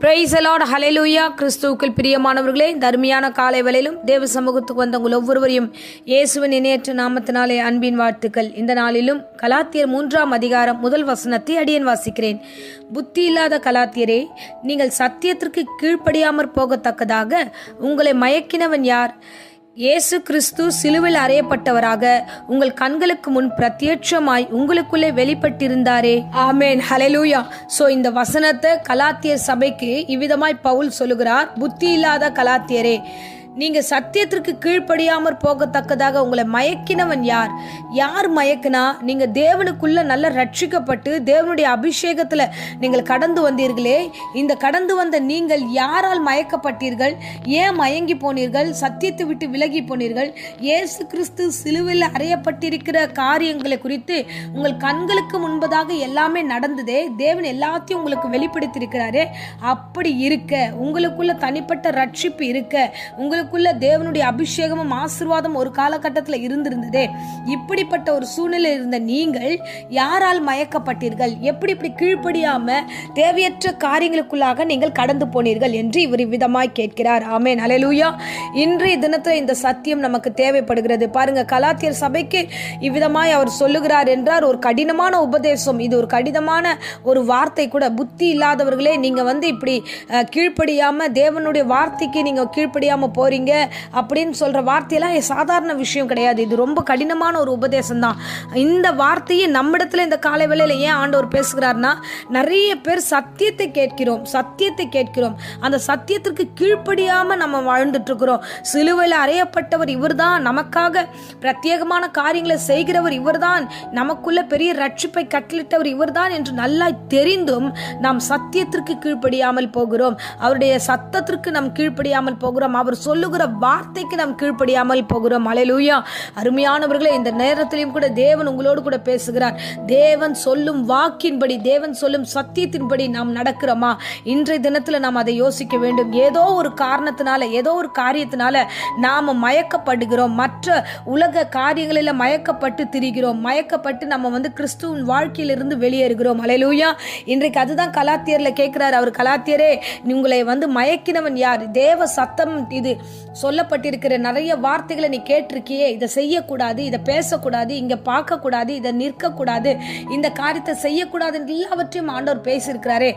Praise the Lord, ஹல்லேலூயா. கிறிஸ்துவுக்குள் பிரியமானவர்களே, இந்த அருமையான காலை வேளையிலும் தேவ சமூகத்துக்கு வந்த உங்கள் ஒவ்வொருவரையும் இயேசுவின் இணையற்ற நாமத்தினாலே அன்பின் வாழ்த்துக்கள். இந்த நாளிலும் கலாத்தியர் 3ஆம் அதிகாரம் முதல் வசனத்தை அடியேன் வாசிக்கிறேன். புத்தி இல்லாத கலாத்தியரே, நீங்கள் சத்தியத்திற்கு கீழ்ப்படியாமற் போகத்தக்கதாக உங்களை மயக்கினவன் யார்? இயேசு கிறிஸ்து சிலுவையில் அறையப்பட்டவராக உங்கள் கண்களுக்கு முன் பிரத்யட்சமாய் உங்களுக்குள்ளே வெளிப்பட்டிருந்தாரே. ஆமேன், ஹல்லேலூயா. சோ இந்த வசனத்தை கலாத்தியர் சபைக்கு இவ்விதமாய் பவுல் சொல்லுகிறார். புத்தி இல்லாத கலாத்தியரே, நீங்க சத்தியத்திற்கு கீழ்ப்படியாமற் போகத்தக்கதாக உங்களை மயக்கினவன் யார்? யார் மயக்கினா? நீங்க தேவனுக்குள்ள நல்ல ரட்சிக்கப்பட்டு தேவனுடைய அபிஷேகத்துல நீங்கள் கடந்து வந்தீர்களே, இந்த கடந்து வந்த நீங்கள் யாரால் மயக்கப்பட்டீர்கள்? ஏன் மயங்கி போனீர்கள்? சத்தியத்தை விட்டு விலகி போனீர்கள்? இயேசு கிறிஸ்து சிலுவையில் அறையப்பட்டிருக்கிற காரியங்களை குறித்து உங்கள் கண்களுக்கு முன்பதாக எல்லாமே நடந்ததே. தேவன் எல்லாத்தையும் உங்களுக்கு வெளிப்படுத்தியிருக்கிறாரே. அப்படி இருக்க, உங்களுக்குள்ள தனிப்பட்ட ரட்சிப்பு இருக்க, உங்களுக்குள்ள தேவனுடைய அபிஷேகமும் ஆசீர்வாதம் ஒரு காலகட்டத்தில் இருந்திருந்ததே. இப்படிப்பட்ட ஒரு சூழ்நிலை இருந்த நீங்கள் யாரால் மயக்கப்பட்டீர்கள்? எப்படி இப்படி கீழ்ப்படியாம தேவையற்ற காரியங்களுக்குள்ளாக நீங்கள் கடந்து போனீர்கள் என்று இவர் விதமாய் கேட்கிறார். ஆமென், ஹல்லேலூயா. இன்றைய தினத்தில் இந்த சத்தியம் நமக்கு தேவைப்படுகிறது. பாருங்க, கலாத்தியர் சபைக்கு இவ்விதமாய் அவர் சொல்லுகிறார் என்றார். ஒரு கடினமான உபதேசம், இது ஒரு கடினமான ஒரு வார்த்தை கூட. புத்தி இல்லாதவர்களே, நீங்க இப்படி கீழ்ப்படியாம தேவனுடைய வார்த்தைக்கு நீங்க கீழ்ப்படியாம போறீங்க அப்படின்னு சொல்ற வார்த்தையெல்லாம் சாதாரண விஷயம் கிடையாது. இது ரொம்ப கடினமான ஒரு உபதேசம் தான். இந்த வார்த்தையை நம்மிடத்துல இந்த காலை வேளையில ஏன் ஆண்டவர் பேசுகிறார்னா, நிறைய பேர் சத்தியத்தை கேட்கிறோம், அந்த சத்தியத்திற்கு கீழ்ப்படியாம நம்ம வாழ்ந்துட்டு இருக்கிறோம். சிலுவையில் அறையப்பட்டவர் இவர்தான், நமக்காக பிரத்யேகமான காரியங்களை செய்கிறவர் இவர்தான், நமக்குள்ள பெரிய ரட்சிப்பை கட்டளிட்டவர் இவர்தான் என்று நல்லா தெரிந்தும் நாம் சத்தியத்திற்கு கீழ்ப்படியாமல் போகிறோம். அவருடைய சத்தத்திற்கு நாம் கீழ்ப்படியாமல் போகிறோம். அவர் சொல்லுகிற வார்த்தைக்கு நாம் கீழ்ப்படியாமல் போகிறோம். ஹல்லேலூயா. அருமையானவர்களே, இந்த நேரத்திலும் கூட தேவன் உங்களோடு கூட பேசுகிறார். தேவன் சொல்லும் வாக்கின்படி, தேவன் சொல்லும் சத்தியத்தின்படி நாம் நடக்கிறோமா? இன்றைய தினத்துல நாம் அதை யோசிக்க வேண்டும். ஏதோ ஒரு காரணத்தினால, ஏதோ ஒரு காரியத்தினால நாம மயக்கப்படுகிறோம். மற்ற உலக காரியங்களில மயக்கப்பட்டு திரிகிறோம். மயக்கப்பட்டு நம்ம கிறிஸ்துவின் வாழ்க்கையிலிருந்து வெளியேறுகிறோம். ஹல்லேலூயா. இன்றைக்கு அதுதான் கலாத்தியர்ல கேட்கிறார் அவர். கலாத்தியரே, உங்களை மயக்கினவன் யார்? தேவ சத்தம் இது சொல்லப்பட்டிருக்கிற நிறைய வார்த்தைகளை நீ கேட்டிருக்கியே. இதை செய்யக்கூடாது, இதை பேசக்கூடாது, இங்க பார்க்க கூடாது, இதை நிற்க கூடாது, இந்த காரியத்தை செய்யக்கூடாது, எல்லாவற்றையும் ஆண்டவர் பேசியிருக்கிறாரே.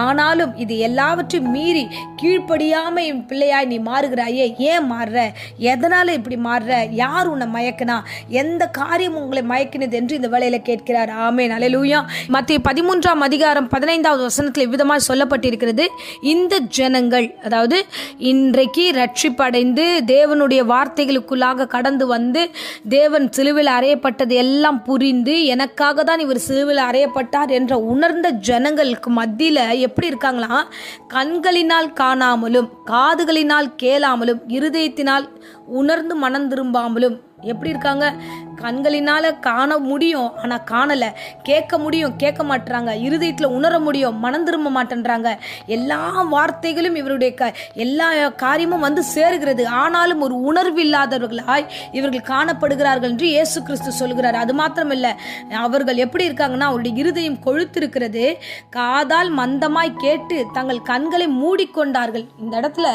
ஆனாலும் இது எல்லாவற்றையும் மீறி கீழ்ப்படியாம என் பிள்ளையாய் நீ மாறுகிறாயே. ஏன் மாறுற? எதனால இப்படி மாறுற? யார் உன்னை மயக்கினா? எந்த காரியம் உங்களை மயக்கினது என்று இந்த வேளையில கேட்கிறார். ஆமென், ஹல்லேலூயா. மத்தேயு 13ஆம் அதிகாரம் 15வது வசனத்தில் இவ்விதமாக சொல்லப்பட்டிருக்கிறது. இந்த ஜனங்கள், அதாவது இன்றைக்கு ரட்சிப்படைந்து தேவனுடைய வார்த்தைகளுக்குள்ளாக கடந்து வந்து தேவன் சிலுவையில் அறையப்பட்டது எல்லாம் புரிந்து எனக்காக தான் இவர் சிலுவையில் அறையப்பட்டார் என்ற உணர்ந்த ஜனங்களுக்கு மத்தியில எப்படி இருக்காங்களா? கண்களினால் காணாமலும், காதுகளினால் கேளாமலும், இருதயத்தினால் உணர்ந்து மனம் திரும்பாமலும். எப்படி இருக்காங்க? கண்களினால காண முடியும், ஆனா காணல. கேட்க முடியும், கேட்க மாட்டாங்க. இருதயத்துல உணர முடியும், மனம் திரும்ப மாட்டேன்றாங்க. எல்லா வார்த்தைகளும் இவருடைய எல்லா காரியமும் சேருகிறது. ஆனாலும் ஒரு உணர்வு இல்லாதவர்களாய் இவர்கள் காணப்படுகிறார்கள் என்று இயேசு கிறிஸ்து சொல்கிறார். அது மாத்திரமில்ல, அவர்கள் எப்படி இருக்காங்கன்னா, அவருடைய இருதயம் கொழுத்திருக்கிறது. காதால் மந்தமாய் கேட்டு தங்கள் கண்களை மூடிக்கொண்டார்கள். இந்த இடத்துல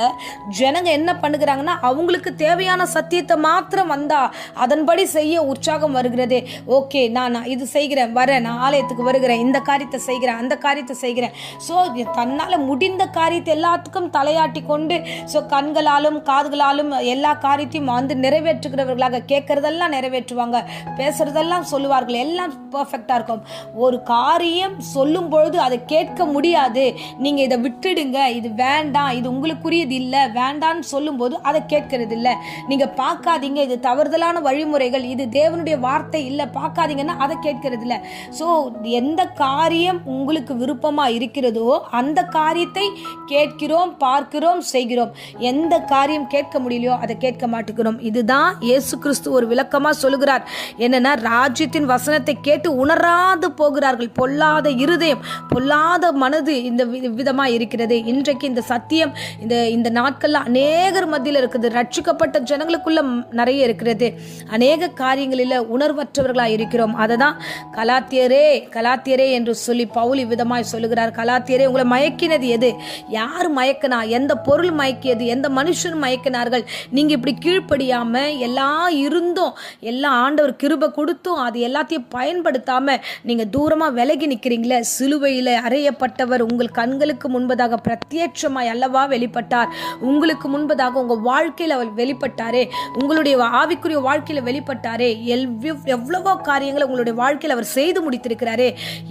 ஜனங்க என்ன பண்ணுகிறாங்கன்னா, அவங்களுக்கு தேவையான சத்தியத்தை மாத்திரம் வந்தா அதன்படி செய்ய உற்சாகம் வருகிறது. ஓகே, நான் இது செய்கிறேன், வரேன், நான் ஆலயத்துக்கு வருகிறேன், இந்த காரியத்தை செய்கிறேன், அந்த காரியத்தை செய்கிறேன். ஸோ தன்னால முடிந்த காரியத்தை எல்லாத்துக்கும் தலையாட்டி கொண்டு கண்களாலும் காதுகளாலும் எல்லா காரியத்தையும் நிறைவேற்றுகிறவர்களாக, கேட்கறதெல்லாம் நிறைவேற்றுவாங்க, பேசுறதெல்லாம் சொல்லுவார்கள், எல்லாம் பர்ஃபெக்டா இருக்கும். ஒரு காரியம் சொல்லும் பொழுது அதை கேட்க முடியாது. நீங்க இதை விட்டுடுங்க, இது வேண்டாம், இது உங்களுக்குரியது இல்லை, வேண்டான்னு சொல்லும் போது அதை கேட்கறது இல்லை. நீங்க பார்க்காதீங்க, இது தவறுதலான வழிமுறைகள், இது தேவனுடைய வார்த்தை இல்லை, பார்க்காதீங்கன்னா அதை கேட்கிறது இல்லை. ஸோ எந்த காரியம் உங்களுக்கு விருப்பமா இருக்கிறதோ அந்த காரியத்தை கேட்கிறோம், பார்க்கிறோம், செய்கிறோம். எந்த காரியம் கேட்க முடியலையோ அதை கேட்க மாட்டேங்கிறோம். இதுதான் இயேசு கிறிஸ்து ஒரு விளக்கமா சொல்லுகிறார். என்னன்னா, ராஜ்யத்தின் வசனத்தை கேட்டு உணராது போகிறார்கள். பொல்லாத இருதயம், பொல்லாத மனது இந்த விதமா இருக்கிறது. இன்றைக்கு இந்த சத்தியம் இந்த நாட்கள்ல அநேகர் மத்தியில் இருக்குது. ரட்சிக்கப்பட்ட ஜனங்களுக்குள்ள நிறைய இருக்கிறது. அநேக காரியங்கள் காரியங்களில் உணர்வற்றவர்களாக இருக்கிறோம். அதை தான் கலாத்தியரே என்று சொல்லி பவுல் விதமாய் சொல்லுகிறார். கலாத்தியரே, உங்களை மயக்கினது எது? யார் மயக்கினா? எந்த பொருள் மயக்கியது? எந்த மனுஷன் மயக்கினார்கள்? நீங்கள் இப்படி கீழ்ப்படியாமல் எல்லாம் இருந்தும், எல்லாம் ஆண்டவர் கிருபை கொடுத்தும் அது எல்லாத்தையும் பயன்படுத்தாமல் நீங்கள் தூரமாக விலகி நிற்கிறீங்களே. சிலுவையில் அறையப்பட்டவர் உங்கள் கண்களுக்கு முன்பதாக பிரத்யட்சமாய் அல்லவா வெளிப்பட்டார். உங்களுக்கு முன்பதாக உங்கள் வாழ்க்கையில் அவர் வெளிப்பட்டாரே, உங்களுடைய ஆவிக்குரிய வாழ்க்கையில் வெளிப்பட்டாரே. எவ்வளவோ காரியங்களை உங்களுடைய வாழ்க்கையில் அவர் செய்து முடித்திருக்கிறாரே.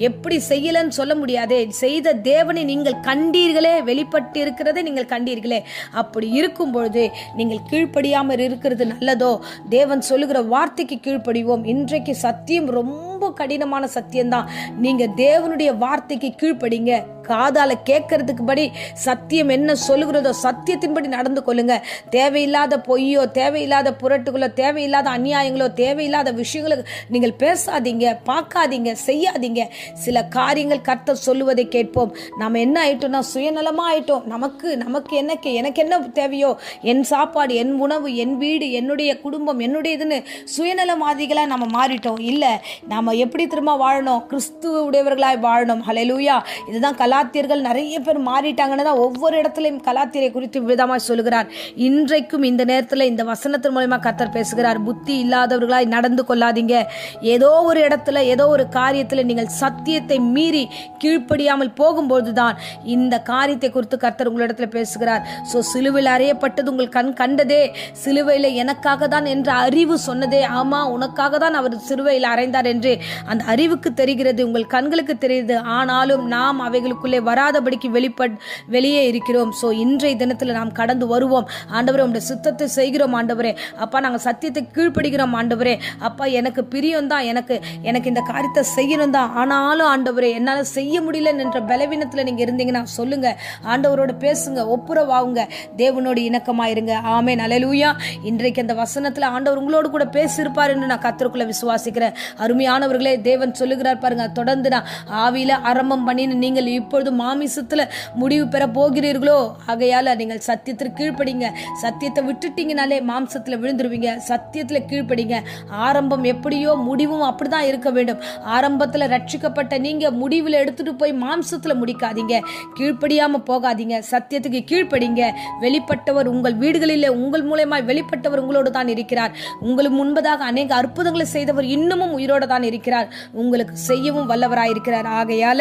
எப்படி செய்யலன்னு சொல்ல முடியாதே. செய்த தேவனை நீங்கள் கண்டீர்களே, வெளிப்பட்டு இருக்கிறதை நீங்கள் கண்டீர்களே. அப்படி இருக்கும் பொழுது நீங்கள் கீழ்ப்படியாமல் இருக்கிறது நல்லதோ? தேவன் சொல்லுகிற வார்த்தைக்கு கீழ்ப்படிவோம். இன்றைக்கு சத்தியம் ரொம்ப கடினமான சத்தியம்தான். நீங்க தேவனுடைய வார்த்தைக்கு கீழ்ப்படிங்க. காதால கேட்கறதுக்கு படி சத்தியம் என்ன சொல்லுகிறதோ சத்தியத்தின்படி நடந்து கொள்ளுங்க. தேவையில்லாத பொய்யோ, தேவையில்லாத புரட்டுகளோ, தேவையில்லாத அநியாயங்களோ, தேவையில்லாத விஷயங்களோ நீங்கள் பேசாதீங்க, பார்க்காதீங்க, செய்யாதீங்க. சில காரியங்கள் கர்த்தர் சொல்லுவதை கேட்போம். நாம் என்ன ஆயிட்டோம்னா சுயநலமா ஆயிட்டோம். நமக்கு எனக்கு என்ன தேவையோ, என் சாப்பாடு, என் உணவு, என் வீடு, என்னுடைய குடும்பம், என்னுடையதுன்னு சுயநலவாதிகளா நம்ம மாறிட்டோம். இல்ல, நாம எப்படி திரும்ப வாழணும்? கிறிஸ்துவ உடையவர்களாய் வாழணும். ஹல்லேலூயா. இதுதான் கலாத்தியர்கள் நிறைய பேர் மாறிட்டாங்கன்னு தான் ஒவ்வொரு இடத்துலையும் கலாத்தியரை குறித்து விதமாக சொல்லுகிறார். இன்றைக்கும் இந்த நேரத்தில் இந்த வசனத்தின் மூலமா கர்த்தர் பேசுகிறார். புத்தி இல்லாதவர்களாய் நடந்து கொள்ளாதீங்க. ஏதோ ஒரு இடத்துல, ஏதோ ஒரு காரியத்தில் நீங்கள் சத்தியத்தை மீறி கீழ்ப்படியாமல் போகும்போது தான் இந்த காரியத்தை குறித்து கர்த்தர் உங்களிடத்துல பேசுகிறார். சிலுவையில் அறையப்பட்டது உங்கள் கண் கண்டதே, சிலுவையில் எனக்காக தான் என்ற அறிவு சொன்னதே. ஆமா, உனக்காக தான் அவர் சிலுவையில் அறைந்தார் என்று அந்த அறிவுக்கு தெரிகிறது, உங்கள் கண்களுக்கு தெரிகிறது. ஆனாலும் நாம் அவைகளுக்குள்ளே வராதபடிக்கு வெளியே இருக்கிறோம். இன்றைய தினத்தில் நாம் கடந்து வருவோம். ஆண்டவரே, உங்களுடைய சித்தத்தை செய்கிறோம். ஆண்டவரே, அப்பா, நாங்கள் சத்தியத்தை கீழ்ப்படுகிறோம். ஆண்டவரே, அப்பா, எனக்கு பிரியம் தான், எனக்கு இந்த காரியத்தை செய்யணும் தான். ஆனாலும் ஆண்டவரே, என்னால் செய்ய முடியல என்ற பலவீனத்தில் நீங்க இருந்தீங்கன்னா சொல்லுங்க. ஆண்டவரோட பேசுங்க, ஒப்புரவாகுங்க, தேவனோடு இணக்கமாயிருங்க. ஆமென். அல்லேலூயா. இன்றைக்கு அந்த வசனத்தில் ஆண்டவர் உங்களோடு கூட பேசியிருப்பார் என்று நான் கர்த்தருக்குள்ள விசுவாசிக்கிறேன். அருமையானவர்களே, தேவன் சொல்லுகிறார் பாருங்க, தொடர்ந்து நான் ஆவியில ஆரம்பம் பண்ணின்னு நீங்கள் இப்பொழுது மாமிசத்துல முடிவு பெற போகிறீர்களோ, ஆகையால நீங்கள் சத்தியத்திற்கு கீழ்ப்படிங்க. சத்தியத்தை விட்டுட்டீங்கனாலே மாம்சத்துல விழுந்துருவீங்க. சத்தியத்துல கீழ்ப்படிங்க. ஆரம்பம் எப்படியோ முடிவும் அப்படிதான் இருக்க வேண்டும். ஆரம்பத்துல ரட்சிக்கப்பட்ட நீங்க முடிவில் எடுத்துட்டு போய் மாம்சத்துல முடிக்காதீங்க. கீழ்ப்படியாம போகாதீங்க. சத்தியத்துக்கு கீழ்ப்படிங்க. வெளிப்பட்டவர் உங்கள் வீடுகளிலே உங்கள் மூலமாய் வெளிப்பட்டவர் உங்களோடு தான் இருக்கிறார். உங்களுக்கு முன்பதாக அநேக அற்புதங்களை செய்தவர் இன்னமும் உயிரோடு தான் இருக்கிறார். உங்களுக்கு செய்யவும் வல்லவராயிருக்கிறார். ஆகையால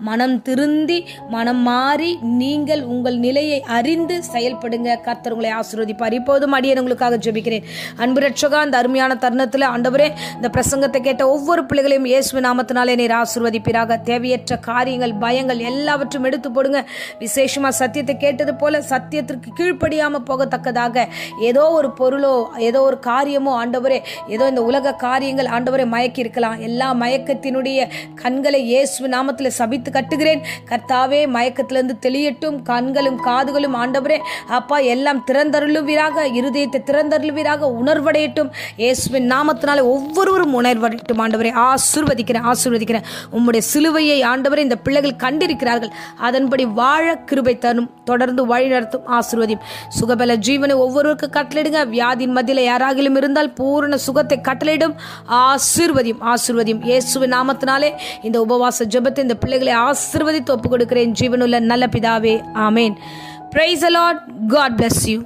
மனம் திருந்தி, மனம் மாறி, நீங்கள் உங்கள் நிலையை அறிந்து செயல்படுங்க. கர்த்தர் உங்களை ஆசீர்வதிப்பார். இப்போதும் அடியேன் உங்களுக்காக ஜெபிக்கிறேன். அன்பு ரட்சகா, இந்த அருமையான தருணத்தில் ஆண்டவரே, இந்த பிரசங்கத்தை கேட்ட ஒவ்வொரு பிள்ளைகளையும் இயேசுவின் நாமத்தினாலே நீர் ஆசீர்வதிப்பீராக. தேவையற்ற காரியங்கள், பயங்கள் எல்லாவற்றும் எடுத்து போடுங்க. விசேஷமா சத்தியத்தை கேட்டது போல சத்தியத்திற்கு கீழ்ப்படியாம போகத்தக்கதாக ஏதோ ஒரு பொருளோ, ஏதோ ஒரு காரியமோ ஆண்டவரே, ஏதோ இந்த உலக காரியங்கள் ஆண்டவரே மயக்கி இருக்கலாம். எல்லா மயக்கத்தினுடைய கண்களை இயேசுவின் நாமத்தில் சபித்து கட்டுகிறேன். கர்த்தாவே, மயக்கத்திலிருந்து தெளியட்டும். கண்களும் காதுகளும் ஆண்டவரே அப்பா எல்லாம் திறந்தருளுவீராக. இருதயத்தை திறந்தருளுவீராக. உணர்வடையட்டும். இயேசுவின் நாமத்தினாலே ஒவ்வொருவரும் உணர்வடையட்டும். ஆண்டவரே, ஆசீர்வதிக்கிறேன். உம்முடைய சிலுவையை ஆண்டவரே இந்த பிள்ளைகள் கண்டிருக்கிறார்கள். அதன்படி வாழ கிருபை தரும். தொடர்ந்து வழி நடத்தும். ஆசீர்வதியும். சுகபல ஜீவனை ஒவ்வொருவருக்கு கட்டளையிடுங்க. வியாதியின் மத்தியில் யாராகிலும் இருந்தால் பூரண சுகத்தை கட்டளையிடும். ஆசீர்வதியும். இயேசுவின் நாமத்தினாலே இந்த உபவாச ஜெபத்தை இந்த பிள்ளைகளை ஆசீர்வதித்து ஒப்புக் கொடுக்கிறேன். ஜீவனுள்ள நல்ல பிதாவே, ஆமேன். Praise the Lord. God bless you.